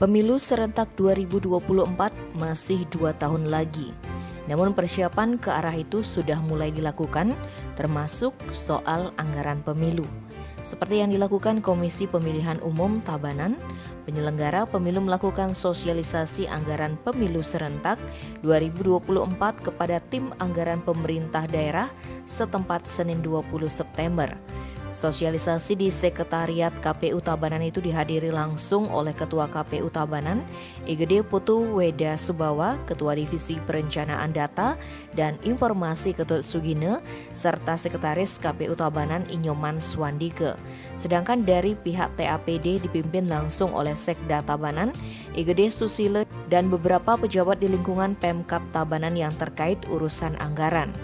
Pemilu serentak 2024 masih 2 tahun lagi. Namun persiapan ke arah itu sudah mulai dilakukan, termasuk soal anggaran pemilu. Seperti yang dilakukan Komisi Pemilihan Umum Tabanan, penyelenggara pemilu melakukan sosialisasi anggaran pemilu serentak 2024 kepada tim anggaran pemerintah daerah setempat Senin 20 September. Sosialisasi di Sekretariat KPU Tabanan itu dihadiri langsung oleh Ketua KPU Tabanan, Igede Putu Weda Subawa, Ketua Divisi Perencanaan Data dan Informasi Ketut Sugine, serta Sekretaris KPU Tabanan Inyoman Swandike. Sedangkan dari pihak TAPD dipimpin langsung oleh Sekda Tabanan, Igede Susile, dan beberapa pejabat di lingkungan Pemkab Tabanan yang terkait urusan anggaran.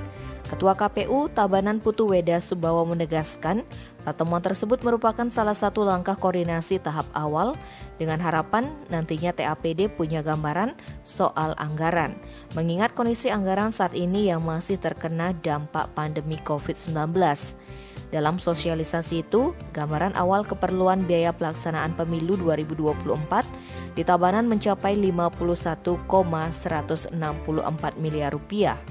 Ketua KPU Tabanan Putu Weda Subawa menegaskan, pertemuan tersebut merupakan salah satu langkah koordinasi tahap awal dengan harapan nantinya TAPD punya gambaran soal anggaran. Mengingat kondisi anggaran saat ini yang masih terkena dampak pandemi COVID-19. Dalam sosialisasi itu, gambaran awal keperluan biaya pelaksanaan pemilu 2024 di Tabanan mencapai 51,164 miliar rupiah.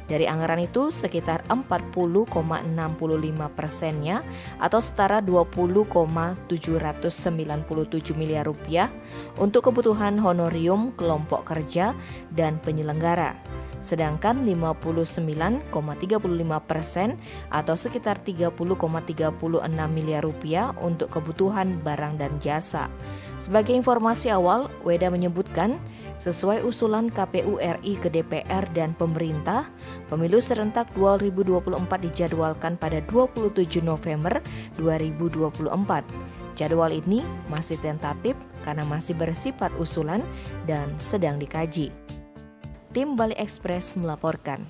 Dari anggaran itu, sekitar 40,65%-nya atau setara 20,797 miliar rupiah untuk kebutuhan honorium kelompok kerja dan penyelenggara. Sedangkan 59,35% atau sekitar 30,36 miliar rupiah untuk kebutuhan barang dan jasa. Sebagai informasi awal, Weda menyebutkan, sesuai usulan KPU RI ke DPR dan pemerintah, pemilu serentak 2024 dijadwalkan pada 27 November 2024. Jadwal ini masih tentatif karena masih bersifat usulan dan sedang dikaji. Tim Bali Express melaporkan.